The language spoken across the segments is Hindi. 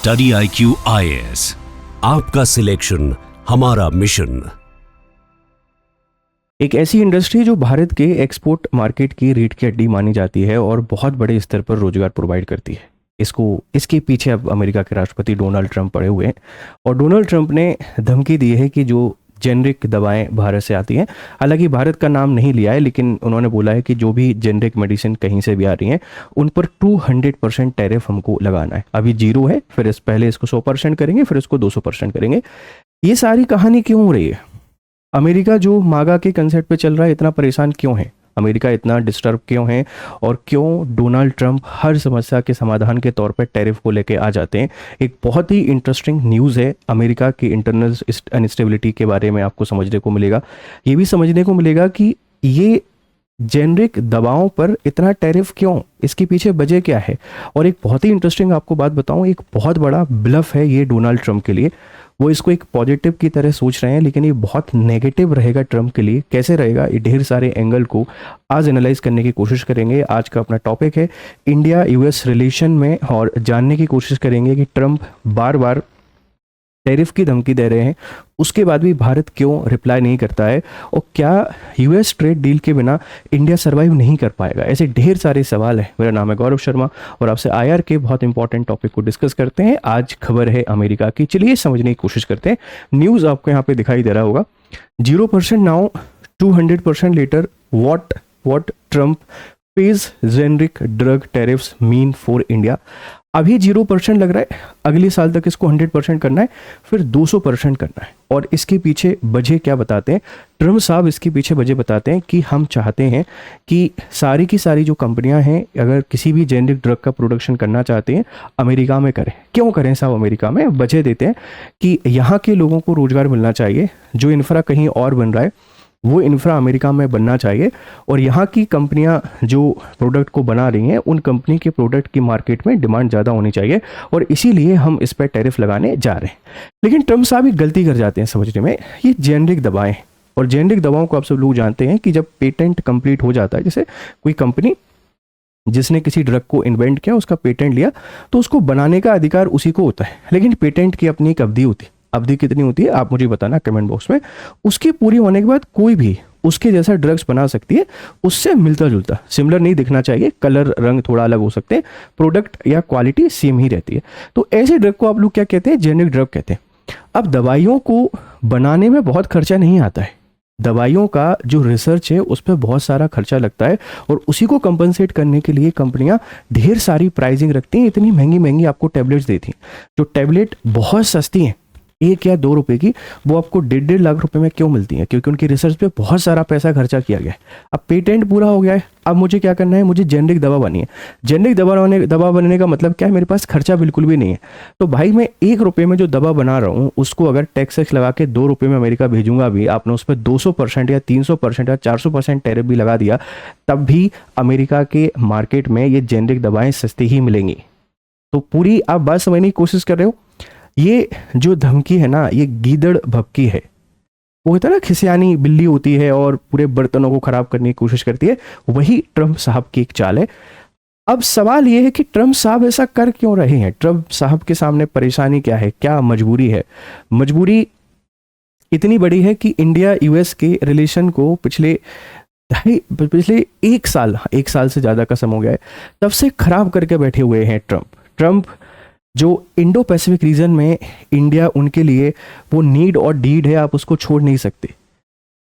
स्टडी IQ IAS, आपका सिलेक्शन हमारा मिशन। एक ऐसी इंडस्ट्री जो भारत के एक्सपोर्ट मार्केट की रीढ़ की हड्डी मानी जाती है और बहुत बड़े स्तर पर रोजगार प्रोवाइड करती है। इसके पीछे अब अमेरिका के राष्ट्रपति डोनाल्ड ट्रंप पड़े हुए हैं और डोनाल्ड ट्रंप ने धमकी दी है कि जो जेनरिक दवाएं भारत से आती हैं, हालांकि भारत का नाम नहीं लिया है, लेकिन उन्होंने बोला है कि जो भी जेनरिक मेडिसिन कहीं से भी आ रही हैं उन पर 200% टैरिफ हमको लगाना है। अभी 0 है, फिर पहले इसको 100% करेंगे, फिर इसको 200% करेंगे। ये सारी कहानी क्यों हो रही है? अमेरिका जो मागा के कंसेप्ट पे चल रहा है इतना परेशान क्यों है? अमेरिका इतना डिस्टर्ब क्यों है? और क्यों डोनाल्ड ट्रंप हर समस्या के समाधान के तौर पर टैरिफ को लेके आ जाते हैं? एक बहुत ही इंटरेस्टिंग न्यूज़ है। अमेरिका की इंटरनल अनस्टेबिलिटी के बारे में आपको समझने को मिलेगा। ये भी समझने को मिलेगा कि ये जेनरिक दवाओं पर इतना टैरिफ क्यों, इसके पीछे वजह क्या है। और एक बहुत ही इंटरेस्टिंग आपको बात बताऊं, एक बहुत बड़ा ब्लफ है ये डोनाल्ड ट्रंप के लिए। वो इसको एक पॉजिटिव की तरह सोच रहे हैं, लेकिन ये बहुत नेगेटिव रहेगा ट्रंप के लिए। कैसे रहेगा, ये ढेर सारे एंगल को आज एनालाइज करने की कोशिश करेंगे। आज का अपना टॉपिक है इंडिया US रिलेशन में, और जानने की कोशिश करेंगे कि ट्रंप बार बार टैरिफ की धमकी दे रहे हैं, उसके बाद भी भारत क्यों रिप्लाई नहीं करता है, और क्या US ट्रेड डील के बिना इंडिया सर्वाइव नहीं कर पाएगा। ऐसे ढेर सारे सवाल हैं। मेरा नाम है गौरव शर्मा और आपसे IR के बहुत इंपॉर्टेंट टॉपिक को डिस्कस करते हैं। आज खबर है अमेरिका की, चलिए समझने की कोशिश करते हैं। न्यूज़ आपको यहाँ पे दिखाई दे रहा होगा, 0% now 200% later, what Trump page generic drug tariffs mean for India. अभी 0% लग रहा है, अगले साल तक इसको 100% करना है, फिर 200% करना है। और इसके पीछे वजह क्या बताते हैं ट्रंप साहब? इसके पीछे वजह बताते हैं कि हम चाहते हैं कि सारी की सारी जो कंपनियां हैं, अगर किसी भी जेनरिक ड्रग का प्रोडक्शन करना चाहते हैं अमेरिका में करें। क्यों करें साहब अमेरिका में? वजह देते हैं कि यहाँ के लोगों को रोजगार मिलना चाहिए। जो इंफ्रा कहीं और बन रहा है वो इंफ्रा अमेरिका में बनना चाहिए, और यहाँ की कंपनियां जो प्रोडक्ट को बना रही हैं उन कंपनी के प्रोडक्ट की मार्केट में डिमांड ज़्यादा होनी चाहिए, और इसीलिए हम इस पर टैरिफ लगाने जा रहे हैं। लेकिन ट्रंप साहब एक गलती कर जाते हैं समझने में। ये जेनरिक दवाएं, और जेनरिक दवाओं को आप सब लोग जानते हैं कि जब पेटेंट कंप्लीट हो जाता है, जैसे कोई कंपनी जिसने किसी ड्रग को इन्वेंट किया, उसका पेटेंट लिया, तो उसको बनाने का अधिकार उसी को होता है। लेकिन पेटेंट की अपनी एक अवधि होती है। अवधि कितनी होती है आप मुझे बताना कमेंट बॉक्स में। उसकी पूरी होने के बाद कोई भी उसके जैसा ड्रग्स बना सकती है, उससे मिलता जुलता, सिमिलर नहीं दिखना चाहिए, कलर रंग थोड़ा अलग हो सकते हैं, प्रोडक्ट या क्वालिटी सेम ही रहती है। तो ऐसे ड्रग को आप लोग क्या कहते हैं? जेनरिक ड्रग कहते हैं। अब दवाइयों को बनाने में बहुत खर्चा नहीं आता है। दवाइयों का जो रिसर्च है उस पर बहुत सारा खर्चा लगता है, और उसी को कंपनसेट करने के लिए कंपनियां ढेर सारी प्राइसिंग रखती हैं। इतनी महंगी महंगी आपको टैबलेट्स देती हैं। जो टैबलेट बहुत सस्ती हैं, 1 या 2 रुपए की, वो आपको 1.5 लाख रुपए में क्यों मिलती है? क्योंकि उनकी रिसर्च पे बहुत सारा पैसा खर्चा किया गया है। अब पेटेंट पूरा हो गया है, अब मुझे क्या करना है? मुझे जेनरिक दवा बनी है। जेनरिक दवा बनने का मतलब क्या है? मेरे पास खर्चा बिल्कुल भी नहीं है। तो भाई मैं 1 रुपये में जो दवा बना रहा हूँ उसको अगर टैक्स लगा के 2 रुपये में अमेरिका भेजूंगा भी, आपने उस पर 200% या 300% या 400% टैरिफ भी लगा दिया, तब भी अमेरिका के मार्केट में ये जेनरिक दवाएं सस्ती ही मिलेंगी। तो पूरी आप बात समझने की कोशिश कर रहे हो। ये जो धमकी है ना, ये गीदड़ भभकी है। वो इतना खिसियानी बिल्ली होती है और पूरे बर्तनों को खराब करने की कोशिश करती है। वही ट्रंप साहब की एक चाल है। अब सवाल ये है कि ट्रंप साहब ऐसा कर क्यों रहे हैं? ट्रंप साहब के सामने परेशानी क्या है? क्या मजबूरी है? मजबूरी इतनी बड़ी है कि इंडिया US के रिलेशन को पिछले 1 साल से ज़्यादा का समय हो गया है, तब से खराब करके बैठे हुए हैं ट्रंप। जो इंडो पैसिफिक रीजन में इंडिया उनके लिए वो नीड और डीड है, आप उसको छोड़ नहीं सकते,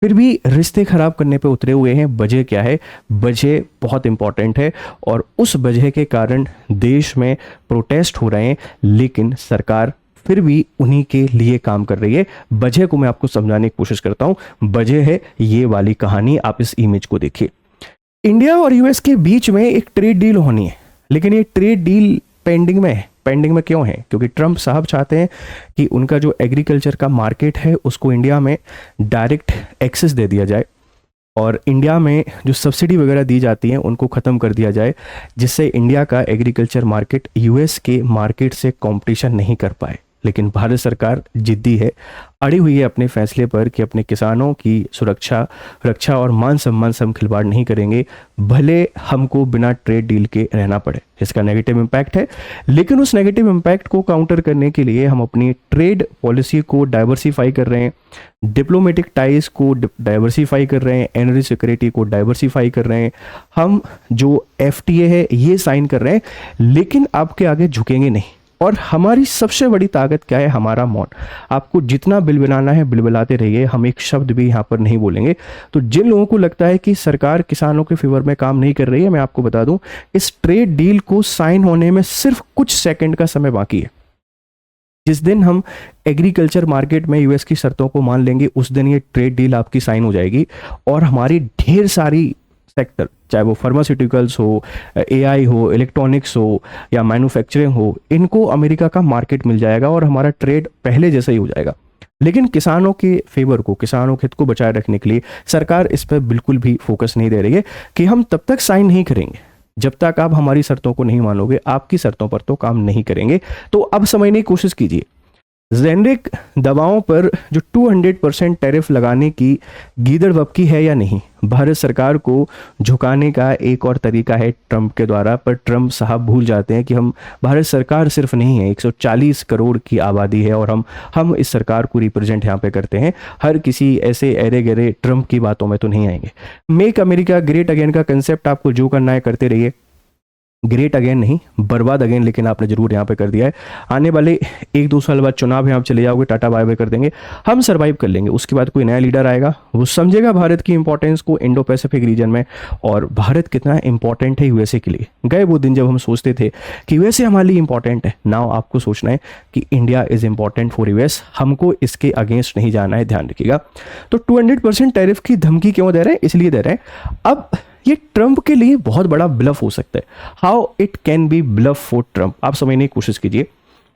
फिर भी रिश्ते खराब करने पे उतरे हुए हैं। वजह क्या है? वजह बहुत इंपॉर्टेंट है, और उस वजह के कारण देश में प्रोटेस्ट हो रहे हैं, लेकिन सरकार फिर भी उन्हीं के लिए काम कर रही है। वजह को मैं आपको समझाने की कोशिश करता हूं। वजह है ये वाली कहानी, आप इस इमेज को देखिए। इंडिया और US के बीच में एक ट्रेड डील होनी है, लेकिन ये ट्रेड डील पेंडिंग में है। पेंडिंग में क्यों है? क्योंकि ट्रंप साहब चाहते हैं कि उनका जो एग्रीकल्चर का मार्केट है उसको इंडिया में डायरेक्ट एक्सेस दे दिया जाए, और इंडिया में जो सब्सिडी वगैरह दी जाती हैं उनको ख़त्म कर दिया जाए, जिससे इंडिया का एग्रीकल्चर मार्केट US के मार्केट से कंपटीशन नहीं कर पाए। लेकिन भारत सरकार जिद्दी है। अड़ी हुई है अपने फैसले पर कि अपने किसानों की सुरक्षा, रक्षा और मान सम्मान से हम खिलवाड़ नहीं करेंगे, भले हमको बिना ट्रेड डील के रहना पड़े। इसका नेगेटिव इम्पैक्ट है, लेकिन उस नेगेटिव इम्पैक्ट को काउंटर करने के लिए हम अपनी ट्रेड पॉलिसी को डाइवर्सिफाई कर रहे हैं, डिप्लोमेटिक टाइज को डाइवर्सिफाई कर रहे हैं, एनर्जी सिक्योरिटी को डाइवर्सिफाई कर रहे हैं, हम जो FTA है ये साइन कर रहे हैं, लेकिन आपके आगे झुकेंगे नहीं। और हमारी सबसे बड़ी ताकत क्या है? हमारा मौन। आपको जितना बिलबिलाना है बिलबिलाते रहिए, हम एक शब्द भी यहाँ पर नहीं बोलेंगे। तो जिन लोगों को लगता है कि सरकार किसानों के फेवर में काम नहीं कर रही है, मैं आपको बता दूं, इस ट्रेड डील को साइन होने में सिर्फ कुछ सेकंड का समय बाकी है। जिस दिन हम एग्रीकल्चर मार्केट में US की शर्तों को मान लेंगे, उस दिन ये ट्रेड डील आपकी साइन हो जाएगी और हमारी ढेर सारी सेक्टर, चाहे वो फार्मास्यूटिकल्स हो, AI हो, इलेक्ट्रॉनिक्स हो या मैन्युफैक्चरिंग हो, इनको अमेरिका का मार्केट मिल जाएगा और हमारा ट्रेड पहले जैसा ही हो जाएगा। लेकिन किसानों के फेवर को, किसानों के हित को बचाए रखने के लिए सरकार इस पर बिल्कुल भी फोकस नहीं दे रही है कि हम तब तक साइन नहीं करेंगे जब तक आप हमारी शर्तों को नहीं मानोगे, आपकी शर्तों पर तो काम नहीं करेंगे। तो अब समझने की कोशिश कीजिए, जेनेरिक दवाओं पर जो 200% टैरिफ लगाने की गीदड़ बपकी है या नहीं? भारत सरकार को झुकाने का एक और तरीका है ट्रंप के द्वारा, पर ट्रंप साहब भूल जाते हैं कि हम, भारत सरकार सिर्फ नहीं है, 140 करोड़ की आबादी है और हम इस सरकार को रिप्रेजेंट यहाँ पे करते हैं। हर किसी ऐसे एरे गरे ट्रंप की बातों में तो नहीं आएंगे। मेक अमेरिका ग्रेट अगेन का कंसेप्ट आपको जो करना है करते रहिए, ग्रेट अगेन नहीं, बर्बाद अगेन लेकिन आपने जरूर यहाँ पे कर दिया है। आने वाले 1-2 साल बाद चुनाव है, आप चले जाओगे, टाटा बाय बाय कर देंगे, हम सरवाइव कर लेंगे। उसके बाद कोई नया लीडर आएगा, वो समझेगा भारत की इंपॉर्टेंस को इंडो पैसिफिक रीजन में और भारत कितना इंपॉर्टेंट है USA के लिए। गए वो दिन जब हम सोचते थे कि USA हमारे लिए इंपॉर्टेंट है। नाउ आपको सोचना है कि India is important for US, हमको इसके अगेंस्ट नहीं जाना है, ध्यान रखिएगा। तो 200% टैरिफ की धमकी क्यों दे रहे हैं? इसलिए दे रहे हैं, अब ये ट्रंप के लिए बहुत बड़ा ब्लफ हो सकता है। How it can be bluff for Trump, आप समझने की कोशिश कीजिए।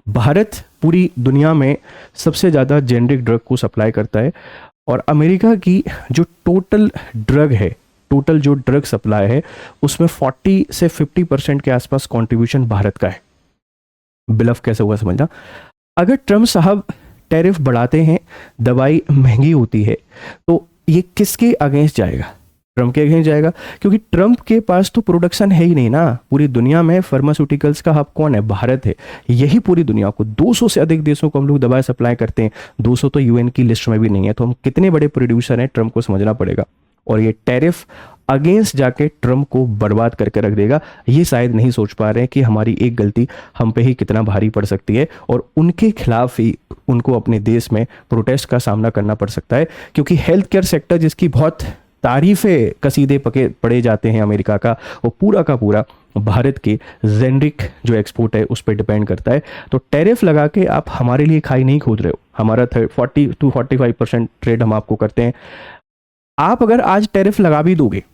भारत पूरी दुनिया में सबसे ज़्यादा जेनेरिक ड्रग को सप्लाई करता है और अमेरिका की जो टोटल ड्रग है, टोटल जो ड्रग सप्लाई है, उसमें 40 से 50% के आसपास कंट्रीब्यूशन भारत का है। ब्लफ कैसे हुआ समझना? अगर ट्रंप साहब टैरिफ बढ़ाते हैं, दवाई महंगी होती है, तो ये किसके अगेंस्ट जाएगा? ट्रंप के अगेंस्ट जाएगा, क्योंकि ट्रंप के पास तो प्रोडक्शन है ही नहीं ना। पूरी दुनिया में फार्मास्यूटिकल्स का हब कौन है? भारत है। यही पूरी दुनिया को 200 से अधिक देशों को हम लोग दवाएं सप्लाई करते हैं। 200 तो UN की लिस्ट में भी नहीं है, तो हम कितने बड़े प्रोड्यूसर हैं, ट्रंप को समझना पड़ेगा। और ये टैरिफ अगेंस्ट जाके ट्रंप को बर्बाद करके रख देगा। ये शायद नहीं सोच पा रहे हैं कि हमारी एक गलती हम पे ही कितना भारी पड़ सकती है और उनके खिलाफ ही उनको अपने देश में प्रोटेस्ट का सामना करना पड़ सकता है। क्योंकि हेल्थ केयर सेक्टर, जिसकी बहुत तारीफें कसीदे पड़े जाते हैं अमेरिका का, वो पूरा का पूरा भारत के जेनेरिक जो एक्सपोर्ट है उस पर डिपेंड करता है। तो टैरिफ लगा के आप हमारे लिए खाई नहीं खोद रहे हो। हमारा 40 to 45% ट्रेड हम आपको करते हैं। आप अगर आज टैरिफ लगा भी दोगे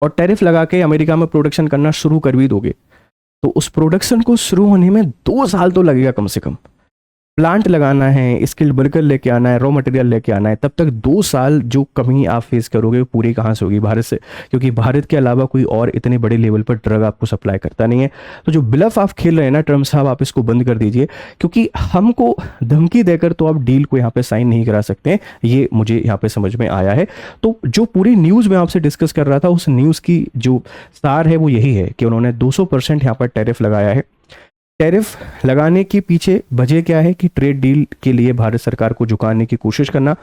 और टैरिफ लगा के अमेरिका में प्रोडक्शन करना शुरू कर भी दोगे, तो उस प्रोडक्शन को शुरू होने में 2 साल तो लगेगा कम से कम। प्लांट लगाना है, स्किल्ड वर्कर लेके आना है, रॉ मटेरियल लेके आना है, तब तक 2 साल जो कमी आप फेस करोगे पूरी कहाँ से होगी? भारत से, क्योंकि भारत के अलावा कोई और इतने बड़े लेवल पर ड्रग आपको सप्लाई करता नहीं है। तो जो ब्लफ आप खेल रहे हैं ना ट्रंप साहब, आप इसको बंद कर दीजिए, क्योंकि हमको धमकी देकर तो आप डील को यहाँ पे साइन नहीं करा सकते हैं। ये मुझे यहाँ पे समझ में आया है। तो जो पूरी न्यूज़ में आपसे डिस्कस कर रहा था, उस न्यूज़ की जो सार है वो यही है कि उन्होंने 200% यहाँ पर टैरिफ लगाया है। टैरिफ लगाने के पीछे वजह क्या है? कि ट्रेड डील के लिए भारत सरकार को झुकाने की कोशिश करना।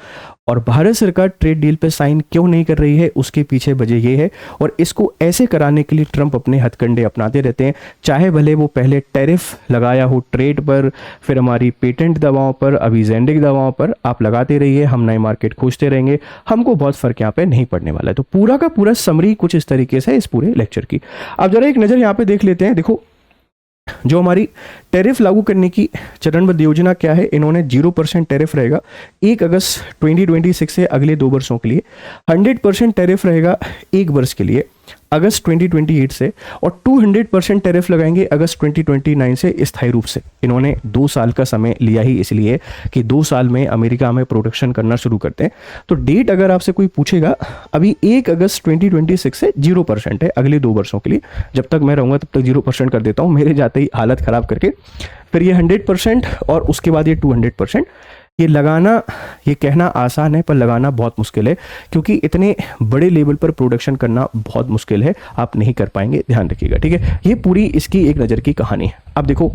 और भारत सरकार ट्रेड डील पे साइन क्यों नहीं कर रही है, उसके पीछे वजह ये है। और इसको ऐसे कराने के लिए ट्रंप अपने हथकंडे अपनाते रहते हैं, चाहे भले वो पहले टैरिफ लगाया हो ट्रेड पर, फिर हमारी पेटेंट दवाओं पर, अभी जेनेरिक दवाओं पर। आप लगाते रहिए, हम नए मार्केट खोजते रहेंगे, हमको बहुत फर्क यहाँ पे नहीं पड़ने वाला है। तो पूरा का पूरा समरी कुछ इस तरीके से इस पूरे लेक्चर की। अब जरा एक नज़र यहाँ पे देख लेते हैं। देखो, जो हमारी टैरिफ लागू करने की चरणबद्ध योजना क्या है? इन्होंने 0% टैरिफ रहेगा 1 अगस्त 2026 से अगले 2 वर्षों के लिए। 100% टैरिफ रहेगा 1 वर्ष के लिए अगस्त 2028 से, और 200% टैरिफ लगाएंगे अगस्त 2029 से स्थायी रूप से। इन्होंने 2 साल का समय लिया ही इसलिए कि 2 साल में अमेरिका में प्रोडक्शन करना शुरू करते हैं। तो डेट अगर आपसे कोई पूछेगा, अभी 1 अगस्त 2026 से 0% है अगले 2 वर्षों के लिए। जब तक मैं रहूँगा तब तक 0% कर देता हूँ, मेरे जाते ही हालत ख़राब करके। फिर ये 100% और उसके बाद ये 200%। ये लगाना, ये कहना आसान है पर लगाना बहुत मुश्किल है, क्योंकि इतने बड़े लेवल पर प्रोडक्शन करना बहुत मुश्किल है, आप नहीं कर पाएंगे, ध्यान रखिएगा, ठीक है। ये पूरी इसकी एक नज़र की कहानी है। अब देखो,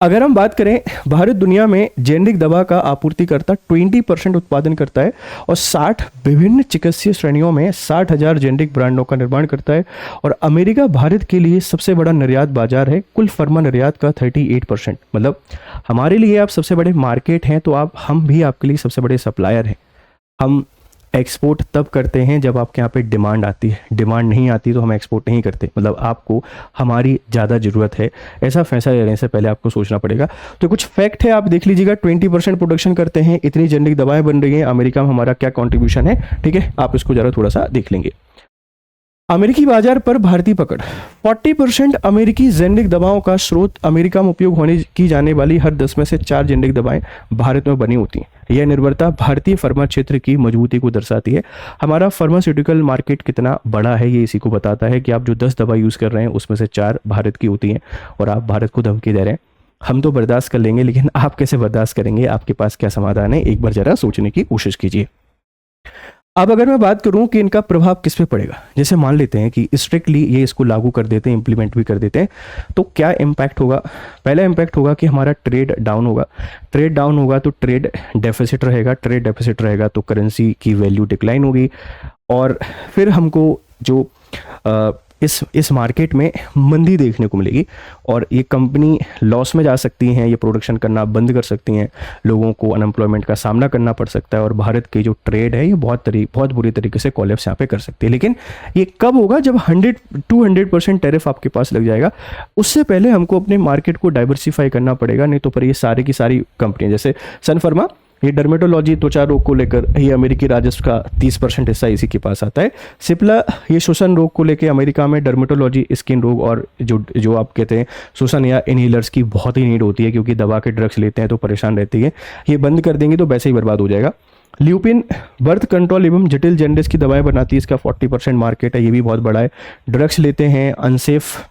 अगर हम बात करें, भारत दुनिया में जेनरिक दवा का आपूर्तिकर्ता 20% उत्पादन करता है और 60 विभिन्न चिकित्सीय श्रेणियों में 60,000 जेनरिक ब्रांडों का निर्माण करता है। और अमेरिका भारत के लिए सबसे बड़ा निर्यात बाजार है, कुल फार्मा निर्यात का 38%। मतलब हमारे लिए आप सबसे बड़े मार्केट हैं, तो हम भी आपके लिए सबसे बड़े सप्लायर हैं। हम एक्सपोर्ट तब करते हैं जब आपके यहाँ पे डिमांड आती है, डिमांड नहीं आती तो हम एक्सपोर्ट नहीं करते। मतलब आपको हमारी ज़्यादा ज़रूरत है, ऐसा फैसला लेने से पहले आपको सोचना पड़ेगा। तो कुछ फैक्ट है, आप देख लीजिएगा। 20% प्रोडक्शन करते हैं, इतनी जेनरिक दवाएं बन रही हैं, अमेरिका में हमारा क्या कॉन्ट्रीब्यूशन है, ठीक है। आप इसको ज़रा थोड़ा सा देख लेंगे। अमेरिकी बाजार पर भारतीय पकड़, 40% अमेरिकी जेनरिक दवाओं का स्रोत अमेरिका में उपयोग होने की जाने वाली हर 10 में से 4 जेनरिक दवाएं भारत में बनी होती हैं। यह निर्भरता भारतीय फार्मा क्षेत्र की मजबूती को दर्शाती है। हमारा फार्मास्यूटिकल मार्केट कितना बड़ा है ये इसी को बताता है कि आप जो 10 दवा यूज़ कर रहे हैं उसमें से 4 भारत की होती हैं और आप भारत को धमकी दे रहे हैं। हम तो बर्दाश्त कर लेंगे, लेकिन आप कैसे बर्दाश्त करेंगे, आपके पास क्या समाधान है, एक बार ज़रा सोचने की कोशिश कीजिए। अब अगर मैं बात करूं कि इनका प्रभाव किस पे पड़ेगा, जैसे मान लेते हैं कि स्ट्रिक्टली ये इसको लागू कर देते हैं, इंप्लीमेंट भी कर देते हैं, तो क्या इम्पैक्ट होगा। पहला इम्पैक्ट होगा कि हमारा ट्रेड डाउन होगा। ट्रेड डाउन होगा तो ट्रेड डेफिसिट रहेगा, ट्रेड डेफिसिट रहेगा तो करेंसी की वैल्यू डिक्लाइन होगी और फिर हमको जो इस मार्केट में मंदी देखने को मिलेगी और ये कंपनी लॉस में जा सकती हैं, ये प्रोडक्शन करना बंद कर सकती हैं, लोगों को अनएम्प्लॉयमेंट का सामना करना पड़ सकता है और भारत की जो ट्रेड है ये बहुत बुरी तरीके से कोलैप्स यहाँ पे कर सकती है। लेकिन ये कब होगा, जब 200% टैरिफ आपके पास लग जाएगा। उससे पहले हमको अपने मार्केट को डाइवर्सिफाई करना पड़ेगा, नहीं तो पर ये सारी की सारी कंपनियाँ, जैसे सन फार्मा, ये डर्मेटोलॉजी त्वचा रोग को लेकर ये अमेरिकी राजस्व का 30% हिस्सा इसी के पास आता है। सिप्ला ये श्वसन रोग को लेकर अमेरिका में डर्मेटोलॉजी, स्किन रोग और जो आप कहते हैं श्वसन या इनहेलर्स की बहुत ही नीड होती है, क्योंकि दवा के ड्रग्स लेते हैं तो परेशान रहती है। ये बंद कर देंगे तो वैसे ही बर्बाद हो जाएगा। ल्यूपिन बर्थ कंट्रोल एवं जटिल जेंडर्स की दवाएं बनाती है, इसका 40% मार्केट है, ये भी बहुत बड़ा है। ड्रग्स लेते हैं, अनसेफ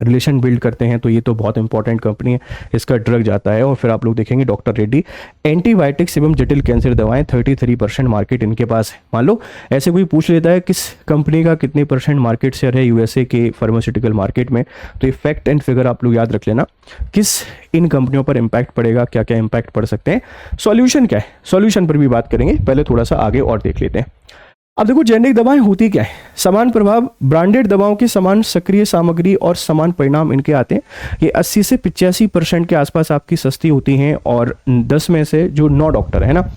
रिलेशन बिल्ड करते हैं, तो ये तो बहुत इंपॉर्टेंट कंपनी है, इसका ड्रग जाता है। और फिर आप लोग देखेंगे डॉक्टर रेड्डी, एंटीबायोटिक्स एवं जटिल कैंसर दवाएं, 33% मार्केट इनके पास है। मान लो ऐसे कोई पूछ लेता है किस कंपनी का कितने % मार्केट शेयर है यूएसए के फार्मास्यूटिकल मार्केट में, तो ये फैक्ट एंड फिगर आप लोग याद रख लेना, किस इन कंपनियों पर इंपैक्ट पड़ेगा, क्या क्या इंपैक्ट पड़ सकते हैं, सॉल्यूशन क्या है, सॉल्यूशन पर भी बात करेंगे। पहले थोड़ा सा आगे और देख लेते हैं। अब देखो जेनरिक दवाएं होती क्या है, समान प्रभाव, ब्रांडेड दवाओं के समान सक्रिय सामग्री और समान परिणाम इनके आते हैं। ये 80 से 85% के आसपास आपकी सस्ती होती हैं और 10 में से जो 9 डॉक्टर है ना,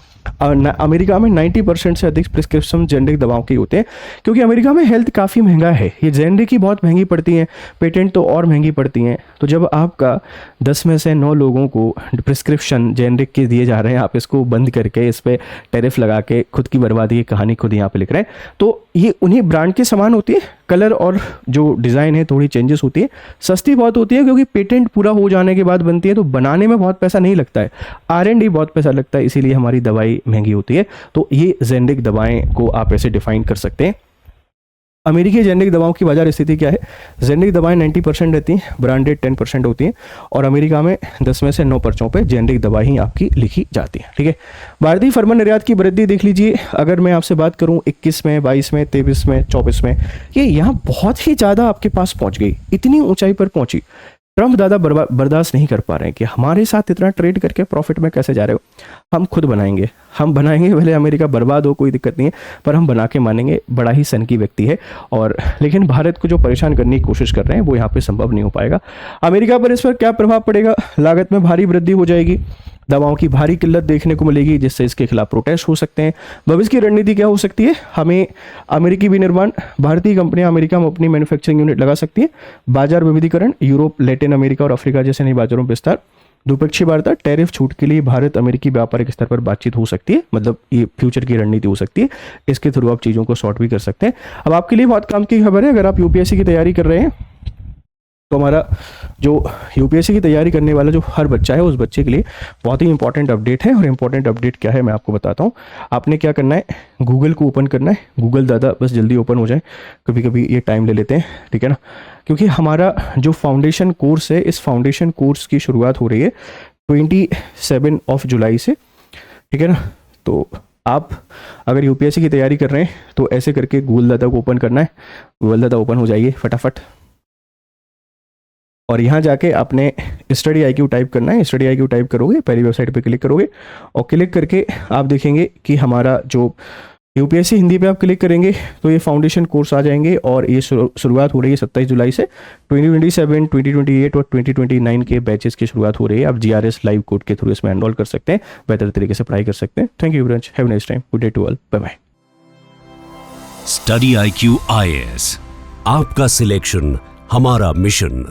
अमेरिका में 90% से अधिक प्रिस्क्रिप्शन जेनरिक दवाओं के होते हैं, क्योंकि अमेरिका में हेल्थ काफ़ी महंगा है। ये जेनरिक ही बहुत महंगी पड़ती हैं, पेटेंट तो और महंगी पड़ती हैं। तो जब आपका 10 में से 9 लोगों को प्रिस्क्रिप्शन जेनरिक के दिए जा रहे हैं, आप इसको बंद करके इस पर टैरिफ लगा के खुद की बर्बादी की कहानी खुद यहाँ पे लिख रहे हैं, तो ये उन्हीं ब्रांड के समान होती है। कलर और जो डिज़ाइन है थोड़ी चेंजेस होती है, सस्ती बहुत होती है क्योंकि पेटेंट पूरा हो जाने के बाद बनती है, तो बनाने में बहुत पैसा नहीं लगता है, R&D बहुत पैसा लगता है, इसीलिए हमारी दवाई महंगी होती है। तो ये जेनरिक दवाएं को आप ऐसे डिफाइन कर सकते हैं। अमेरिकी जेनरिक दवाओं की बाजार स्थिति क्या है, जेनरिक दवाएं 90% रहती हैं, ब्रांडेड 10% होती हैं और अमेरिका में 10 में से 9 पर्चों पे जेनरिक दवा ही आपकी लिखी जाती है, ठीक है। भारतीय फार्मा निर्यात की वृद्धि देख लीजिए, अगर मैं आपसे बात करूं 21 में, 22 में, 23 में, 24 में, ये यहाँ बहुत ही ज़्यादा आपके पास पहुँच गई, इतनी ऊंचाई पर पहुँची। ट्रंप दादा बर्दाश्त नहीं कर पा रहे हैं कि हमारे साथ इतना ट्रेड करके प्रॉफिट में कैसे जा रहे हो, हम खुद बनाएंगे, भले अमेरिका बर्बाद हो कोई दिक्कत नहीं है, पर हम बना के मानेंगे। बड़ा ही सनकी व्यक्ति है और लेकिन भारत को जो परेशान करने की कोशिश कर रहे हैं वो यहाँ पे संभव नहीं हो पाएगा। अमेरिका पर इस पर क्या प्रभाव पड़ेगा, लागत में भारी वृद्धि हो जाएगी, दवाओं की भारी किल्लत देखने को मिलेगी, जिससे इसके खिलाफ प्रोटेस्ट हो सकते हैं। भविष्य की रणनीति क्या हो सकती है, हमें अमेरिकी विनिर्माण, भारतीय कंपनियां अमेरिका में अपनी मैन्युफैक्चरिंग यूनिट लगा सकती है, बाजार विविधीकरण, यूरोप, लैटिन अमेरिका और अफ्रीका जैसे नए बाजारों में विस्तार, द्विपक्षीय वार्ता, टैरिफ छूट के लिए भारत अमेरिकी व्यापारिक स्तर पर बातचीत हो सकती है, मतलब ये फ्यूचर की रणनीति हो सकती है, इसके थ्रू आप चीज़ों को सॉर्ट भी कर सकते हैं। अब आपके लिए बहुत काम की खबर है, अगर आप यूपीएससी की तैयारी कर रहे हैं तो हमारा जो यूपीएससी की तैयारी करने वाला जो हर बच्चा है उस बच्चे के लिए बहुत ही इंपॉर्टेंट अपडेट है। और इंपॉर्टेंट अपडेट क्या है मैं आपको बताता हूँ। आपने क्या करना है, गूगल को ओपन करना है, गूगल दादा बस जल्दी ओपन हो जाए, कभी कभी ये टाइम ले लेते हैं, ठीक है ना, क्योंकि हमारा जो फाउंडेशन कोर्स है, इस फाउंडेशन कोर्स की शुरुआत हो रही है 27 जुलाई से, ठीक है ना। तो आप अगर यूपीएससी की तैयारी कर रहे हैं तो ऐसे करके गूगल दाता को ओपन करना है, गूगल दाता ओपन हो जाइए फटाफट, और यहाँ जाके आपने स्टडी IQ टाइप करना है। स्टडी IQ टाइप करोगे, पहली वेबसाइट पे क्लिक करोगे, और क्लिक करके आप देखेंगे कि हमारा जो यूपीएससी हिंदी पे आप क्लिक करेंगे तो ये फाउंडेशन कोर्स आ जाएंगे, और ये शुरुआत हो रही है 27 जुलाई से। 2027, 2028 और 2029 के बैचेस की शुरुआत हो रही है। आप GRS लाइव कोड के थ्रू इसमें एनरोल कर सकते हैं, बेहतर तरीके से पढ़ाई कर सकते हैं। Thank you very much, have a nice time, good day to all, bye bye. Study IQ IAS, आपका सिलेक्शन हमारा मिशन।